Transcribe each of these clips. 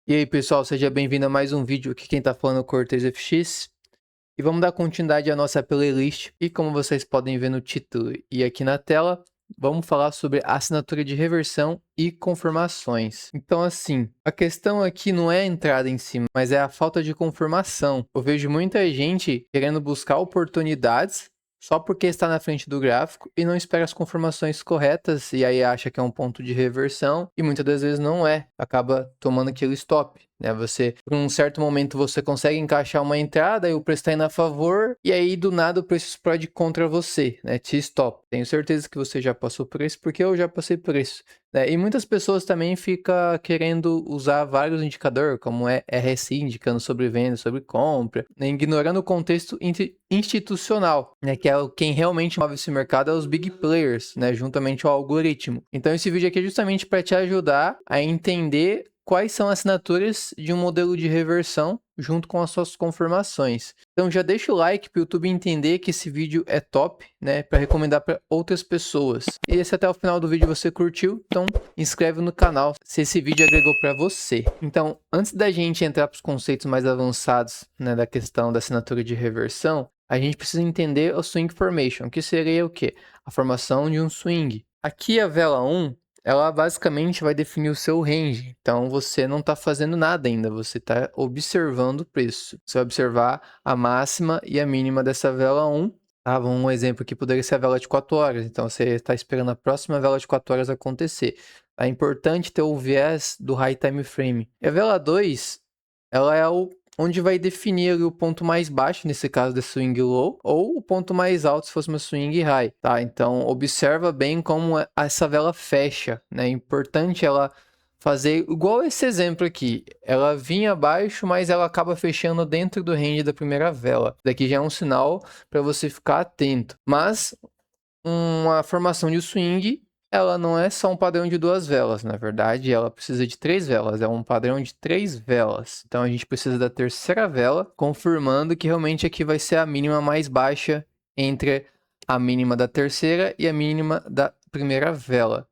E aí pessoal, seja bem-vindo a mais um vídeo. Aqui quem tá falando é o Cortez FX. E vamos dar continuidade à nossa playlist. E como vocês podem ver no título e aqui na tela, vamos falar sobre assinatura de reversão e conformações. Então assim, a questão aqui não é a entrada em si, mas é a falta de conformação. Eu vejo muita gente querendo buscar oportunidades só porque está na frente do gráfico e não espera as conformações corretas e aí acha que é um ponto de reversão e muitas das vezes não é, acaba tomando aquele stop, né? Você, por um certo momento, você consegue encaixar uma entrada e o preço está indo a favor e aí do nada o preço explode contra você, né? Te stop. Tenho certeza que você já passou por isso porque eu já passei por isso. E muitas pessoas também ficam querendo usar vários indicadores, como é RSI, indicando sobre venda, sobre compra, né, ignorando o contexto institucional, né, que é quem realmente move esse mercado, é os big players, né, juntamente ao algoritmo. Então esse vídeo aqui é justamente para te ajudar a entender quais são as assinaturas de um modelo de reversão junto com as suas confirmações. Então já deixa o like para o YouTube entender que esse vídeo é top, né, para recomendar para outras pessoas. E se até o final do vídeo você curtiu, então inscreve no canal se esse vídeo agregou para você. Então, antes da gente entrar para os conceitos mais avançados, né, da questão da assinatura de reversão, a gente precisa entender o swing formation, que seria o quê? A formação de um swing. Aqui a vela 1, ela basicamente vai definir o seu range. Então você não está fazendo nada ainda, você está observando o preço. Você vai observar a máxima e a mínima dessa vela 1. Tá? Um exemplo aqui poderia ser a vela de 4 horas. Então você está esperando a próxima vela de 4 horas acontecer. É importante ter o viés do high time frame. E a vela 2, ela é onde vai definir ali o ponto mais baixo, nesse caso da swing low, ou o ponto mais alto se fosse uma swing high, tá? Então, observa bem como essa vela fecha, né? É importante ela fazer igual esse exemplo aqui. Ela vinha abaixo, mas ela acaba fechando dentro do range da primeira vela. Daqui já é um sinal para você ficar atento. Mas uma formação de swing, ela não é só um padrão de 2 velas, na verdade, ela precisa de 3 velas, é um padrão de 3 velas. Então a gente precisa da terceira vela, confirmando que realmente aqui vai ser a mínima mais baixa entre a mínima da terceira e a mínima da primeira vela,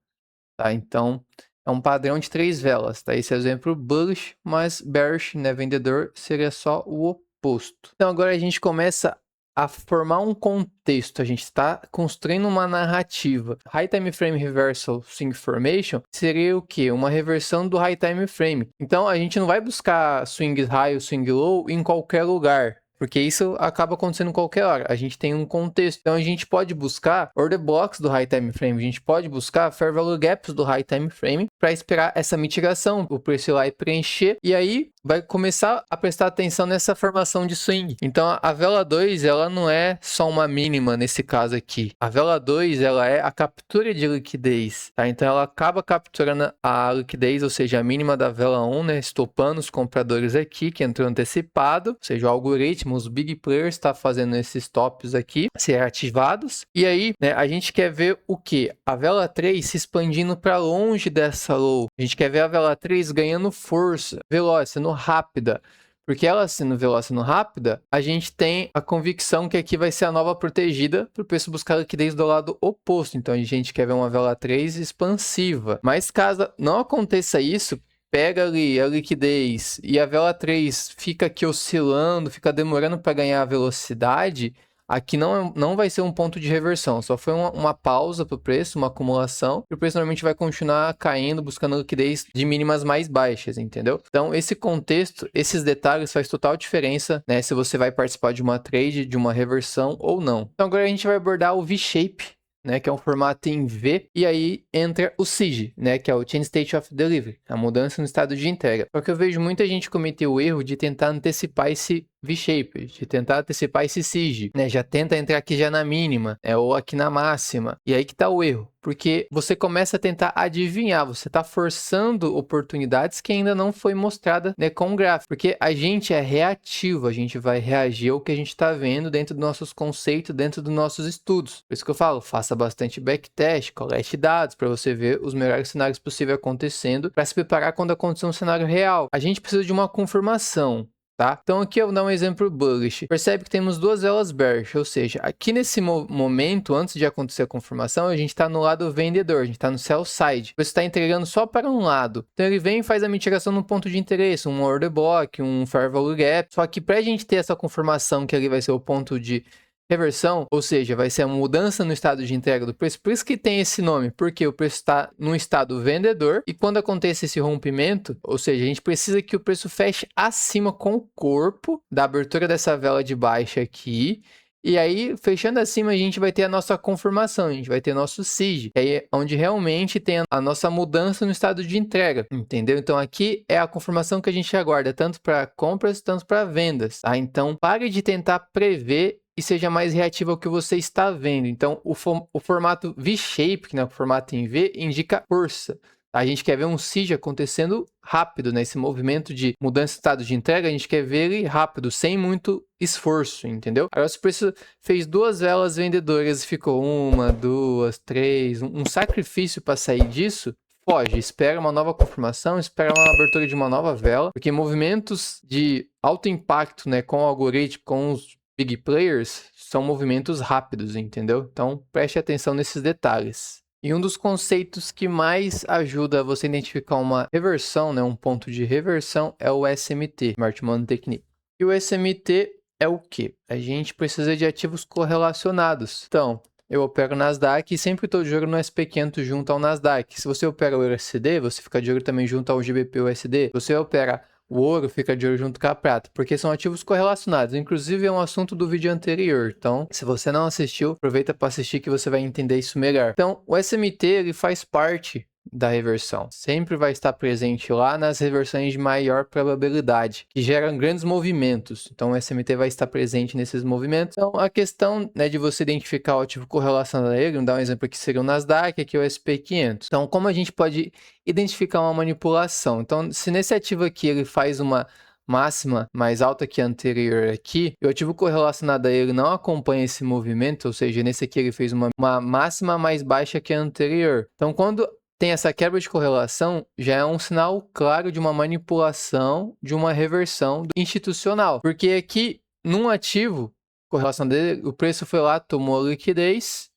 tá? Então é um padrão de 3 velas, tá? Esse exemplo bullish, mas bearish, né, vendedor, seria só o oposto. Então agora a gente começa a formar um contexto, a gente está construindo uma narrativa. High Time Frame Reversal Swing Formation seria o quê? Uma reversão do High Time Frame. Então a gente não vai buscar swing high ou swing low em qualquer lugar, porque isso acaba acontecendo em qualquer hora. A gente tem um contexto. Então a gente pode buscar order blocks do high time frame, a gente pode buscar fair value gaps do high time frame para esperar essa mitigação, o preço ir lá e preencher, e aí vai começar a prestar atenção nessa formação de swing. Então a vela 2, ela não é só uma mínima nesse caso aqui. A vela 2, ela é a captura de liquidez, tá? Então ela acaba capturando a liquidez, ou seja, a mínima da vela 1, né, estopando os compradores aqui que entrou antecipado, ou seja, o algoritmo, os big players está fazendo esses stops aqui ser ativados. E aí, né, a gente quer ver o que? A vela 3 se expandindo para longe dessa low. A gente quer ver a vela 3 ganhando força, veloz, sendo rápida. Porque ela sendo veloz, sendo rápida, a gente tem a convicção que aqui vai ser a nova protegida para o preço buscar liquidez do lado oposto. Então a gente quer ver uma vela 3 expansiva. Mas caso não aconteça isso, pega ali a liquidez e a vela 3 fica aqui oscilando, fica demorando para ganhar a velocidade, aqui não vai ser um ponto de reversão, só foi uma pausa para o preço, uma acumulação, e o preço normalmente vai continuar caindo, buscando liquidez de mínimas mais baixas, entendeu? Então, esse contexto, esses detalhes faz total diferença, né, se você vai participar de uma trade, de uma reversão ou não. Então, agora a gente vai abordar o V-Shape, né, que é um formato em V, e aí entra o SIG, né, que é o Change State of Delivery, a mudança no estado de entrega. Porque eu vejo muita gente cometer o erro de tentar antecipar esse V-Shape, de tentar antecipar esse SIG, né, já tenta entrar aqui já na mínima, né, ou aqui na máxima, e aí que tá o erro, porque você começa a tentar adivinhar, você tá forçando oportunidades que ainda não foi mostrada, né, com o gráfico, porque a gente é reativo, a gente vai reagir ao que a gente tá vendo dentro dos nossos conceitos, dentro dos nossos estudos. Por isso que eu falo, faça bastante backtest, colete dados para você ver os melhores cenários possíveis acontecendo, para se preparar quando acontecer um cenário real. A gente precisa de uma confirmação. tá? Então aqui eu vou dar um exemplo bullish. Percebe que temos duas velas bearish, ou seja, aqui nesse momento, antes de acontecer a confirmação, a gente está no lado vendedor, a gente está no sell side. Você está entregando só para um lado. Então ele vem e faz a mitigação no ponto de interesse, um order block, um fair value gap. Só que para a gente ter essa confirmação que ali vai ser o ponto de reversão, ou seja, vai ser a mudança no estado de entrega do preço, por isso que tem esse nome, porque o preço está no estado vendedor, e quando acontece esse rompimento, ou seja, a gente precisa que o preço feche acima com o corpo da abertura dessa vela de baixa aqui, e aí, fechando acima, a gente vai ter a nossa confirmação, a gente vai ter nosso SIG, que aí é onde realmente tem a nossa mudança no estado de entrega, entendeu? Então aqui é a confirmação que a gente aguarda, tanto para compras, tanto para vendas, tá? Então pare de tentar prever e seja mais reativo ao que você está vendo. Então, o formato V-shape, que é o formato em V, indica força. A gente quer ver um SIG acontecendo rápido, né? Esse movimento de mudança de estado de entrega, a gente quer ver ele rápido, sem muito esforço, entendeu? Agora, se o preço fez duas velas vendedoras e ficou uma, duas, três, um sacrifício para sair disso, foge, espera uma nova confirmação, espera uma abertura de uma nova vela, porque movimentos de alto impacto, né, com o algoritmo, com os big players, são movimentos rápidos, entendeu? Então, preste atenção nesses detalhes. E um dos conceitos que mais ajuda você a identificar uma reversão, né, um ponto de reversão, é o SMT, Smart Money Technique. E o SMT é o quê? A gente precisa de ativos correlacionados. Então, eu opero Nasdaq e sempre estou de olho no SP500 junto ao Nasdaq. Se você opera o USD, você fica de olho também junto ao GBP-USD. Se você opera o ouro, fica de olho junto com a prata, porque são ativos correlacionados. Inclusive é um assunto do vídeo anterior. Então, se você não assistiu, aproveita para assistir que você vai entender isso melhor. Então, o SMT ele faz parte da reversão. Sempre vai estar presente lá nas reversões de maior probabilidade, que geram grandes movimentos. Então, o SMT vai estar presente nesses movimentos. Então, a questão, né, de você identificar o ativo correlacionado a ele, vamos dar um exemplo aqui, seria o Nasdaq, aqui é o SP500. Então, como a gente pode identificar uma manipulação? Então, se nesse ativo aqui ele faz uma máxima mais alta que a anterior aqui, e o ativo correlacionado a ele não acompanha esse movimento, ou seja, nesse aqui ele fez uma máxima mais baixa que a anterior. Então, quando tem essa quebra de correlação, já é um sinal claro de uma manipulação, de uma reversão institucional. Porque aqui, num ativo, correlação dele, o preço foi lá, tomou a liquidez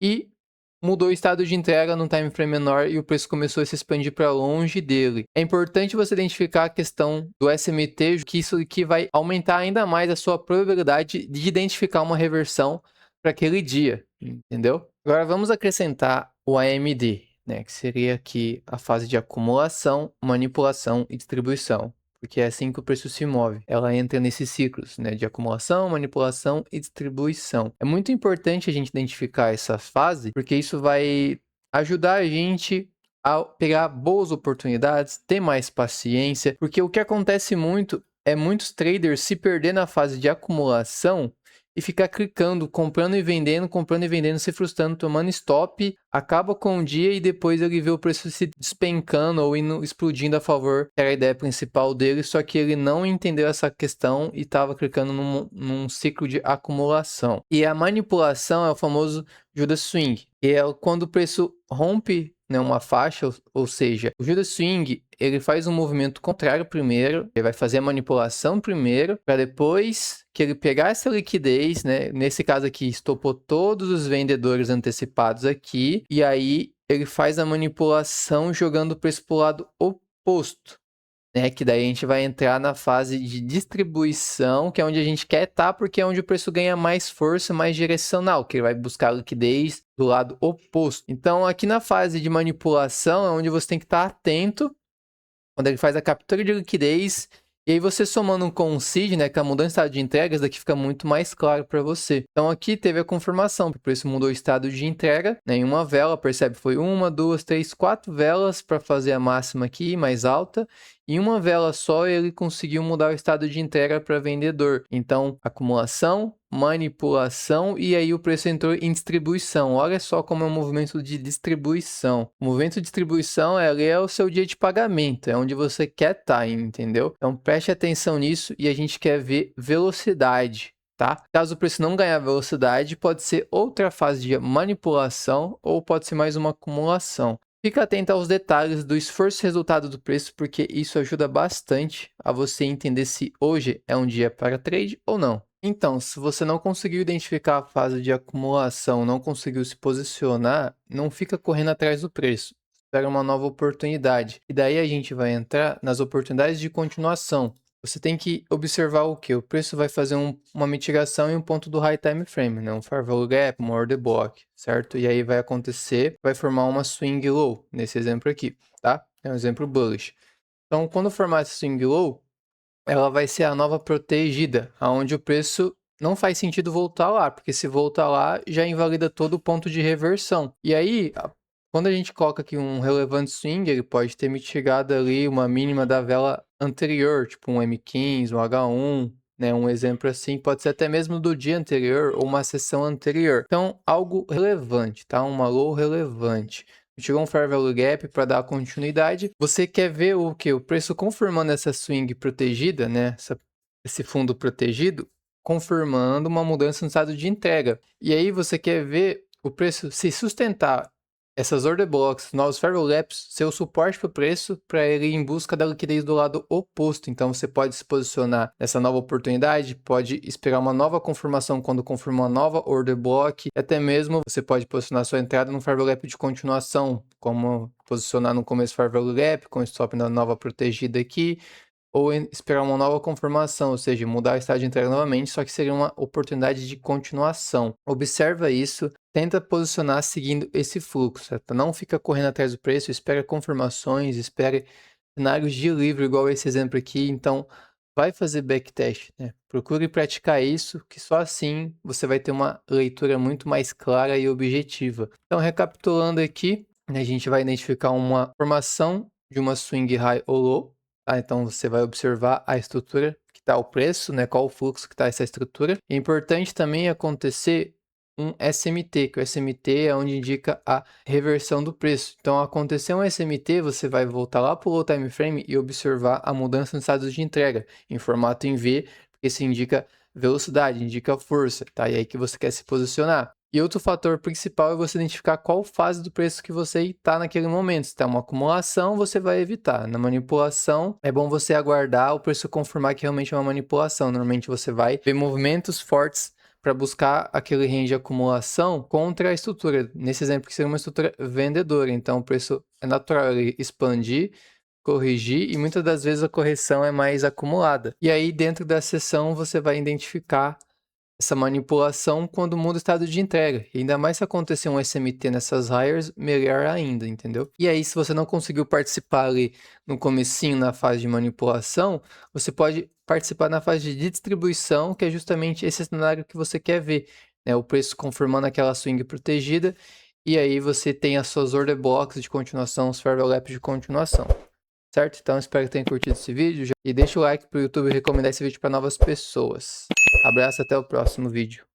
e mudou o estado de entrega num time frame menor e o preço começou a se expandir para longe dele. É importante você identificar a questão do SMT, que isso aqui vai aumentar ainda mais a sua probabilidade de identificar uma reversão para aquele dia, entendeu? Agora vamos acrescentar o AMD, né, que seria aqui a fase de acumulação, manipulação e distribuição, porque é assim que o preço se move. Ela entra nesses ciclos, né, de acumulação, manipulação e distribuição. É muito importante a gente identificar essa fase, porque isso vai ajudar a gente a pegar boas oportunidades, ter mais paciência, porque o que acontece muito é muitos traders se perder na fase de acumulação e ficar clicando, comprando e vendendo, se frustrando, tomando stop, acaba com o dia e depois ele vê o preço se despencando ou indo, explodindo a favor, que era a ideia principal dele, só que ele não entendeu essa questão e estava clicando num ciclo de acumulação. E a manipulação é o famoso Judas Swing, que é quando o preço rompe, né, uma faixa, ou seja, o Judas Swing, ele faz um movimento contrário primeiro, ele vai fazer a manipulação primeiro, para depois que ele pegar essa liquidez, né, nesse caso aqui, estopou todos os vendedores antecipados aqui, e aí ele faz a manipulação jogando o preço para o lado oposto, né, que daí a gente vai entrar na fase de distribuição, que é onde a gente quer estar, porque é onde o preço ganha mais força, mais direcional, que ele vai buscar liquidez do lado oposto. Então, aqui na fase de manipulação é onde você tem que estar atento, quando ele faz a captura de liquidez, e aí você somando com o SIG, né, que é a mudança de estado de entregas, daqui fica muito mais claro para você. Então aqui teve a confirmação, que o preço mudou o estado de entrega, né, em uma vela, percebe, foi uma, duas, três, quatro velas para fazer a máxima aqui, mais alta. Em uma vela só ele conseguiu mudar o estado de entrega para vendedor. Então, acumulação, manipulação e aí o preço entrou em distribuição. Olha só como é um movimento de distribuição. O movimento de distribuição é o seu dia de pagamento, é onde você quer estar, entendeu? Então preste atenção nisso e a gente quer ver velocidade, tá? Caso o preço não ganhar velocidade, pode ser outra fase de manipulação ou pode ser mais uma acumulação. Fica atento aos detalhes do esforço e resultado do preço, porque isso ajuda bastante a você entender se hoje é um dia para trade ou não. Então, se você não conseguiu identificar a fase de acumulação, não conseguiu se posicionar, não fica correndo atrás do preço. Espera uma nova oportunidade. E daí a gente vai entrar nas oportunidades de continuação. Você tem que observar o que? O preço vai fazer uma mitigação em um ponto do high time frame, né? Um fair value gap, uma order block, certo? E aí vai acontecer, vai formar uma swing low, nesse exemplo aqui, tá? É um exemplo bullish. Então, quando formar essa swing low, ela vai ser a nova protegida, aonde o preço não faz sentido voltar lá, porque se voltar lá, já invalida todo o ponto de reversão. E aí, quando a gente coloca aqui um relevant swing, ele pode ter mitigado ali uma mínima da vela anterior, tipo um M15, um H1, né? Um exemplo assim, pode ser até mesmo do dia anterior ou uma sessão anterior. Então, algo relevante, tá? Uma low relevante. Chegou um fair value gap para dar continuidade. Você quer ver o que? O preço confirmando essa swing protegida, né? Esse fundo protegido, confirmando uma mudança no estado de entrega. E aí você quer ver o preço se sustentar essas order blocks, novos fair value gaps, ser o suporte para o preço para ele ir em busca da liquidez do lado oposto. Então você pode se posicionar nessa nova oportunidade, pode esperar uma nova confirmação quando confirma uma nova order block, até mesmo você pode posicionar sua entrada no fair value gap de continuação, como posicionar no começo fair value gap, com stop na nova protegida aqui, ou esperar uma nova confirmação, ou seja, mudar o estado de entrega novamente, só que seria uma oportunidade de continuação. Observa isso, tenta posicionar seguindo esse fluxo, certo? Não fica correndo atrás do preço, espera confirmações, espere cenários de livro, igual esse exemplo aqui, então vai fazer backtest, né? Procure praticar isso, que só assim você vai ter uma leitura muito mais clara e objetiva. Então, recapitulando aqui, a gente vai identificar uma formação de uma swing high ou low, tá? Então você vai observar a estrutura que está o preço, né? Qual o fluxo que está essa estrutura. É importante também acontecer um SMT, que o SMT é onde indica a reversão do preço. Então, acontecer um SMT, você vai voltar lá para o low time frame e observar a mudança no estado de entrega em formato em V, porque isso indica velocidade, indica força, tá? E aí que você quer se posicionar. E outro fator principal é você identificar qual fase do preço que você está naquele momento. Se está uma acumulação, você vai evitar. Na manipulação, é bom você aguardar o preço confirmar que realmente é uma manipulação. Normalmente você vai ver movimentos fortes para buscar aquele range de acumulação contra a estrutura. Nesse exemplo, que seria uma estrutura vendedora. Então, o preço é natural ele expandir, corrigir e muitas das vezes a correção é mais acumulada. E aí, dentro da sessão, você vai identificar essa manipulação quando muda o estado de entrega. E ainda mais se acontecer um SMT nessas hires, melhor ainda, entendeu? E aí, se você não conseguiu participar ali no comecinho, na fase de manipulação, você pode participar na fase de distribuição, que é justamente esse cenário que você quer ver, né? O preço confirmando aquela swing protegida, e aí você tem as suas order blocks de continuação, os fair value gaps de continuação. Certo? Então espero que tenham curtido esse vídeo e deixa o like para o YouTube recomendar esse vídeo para novas pessoas. Abraço, até o próximo vídeo.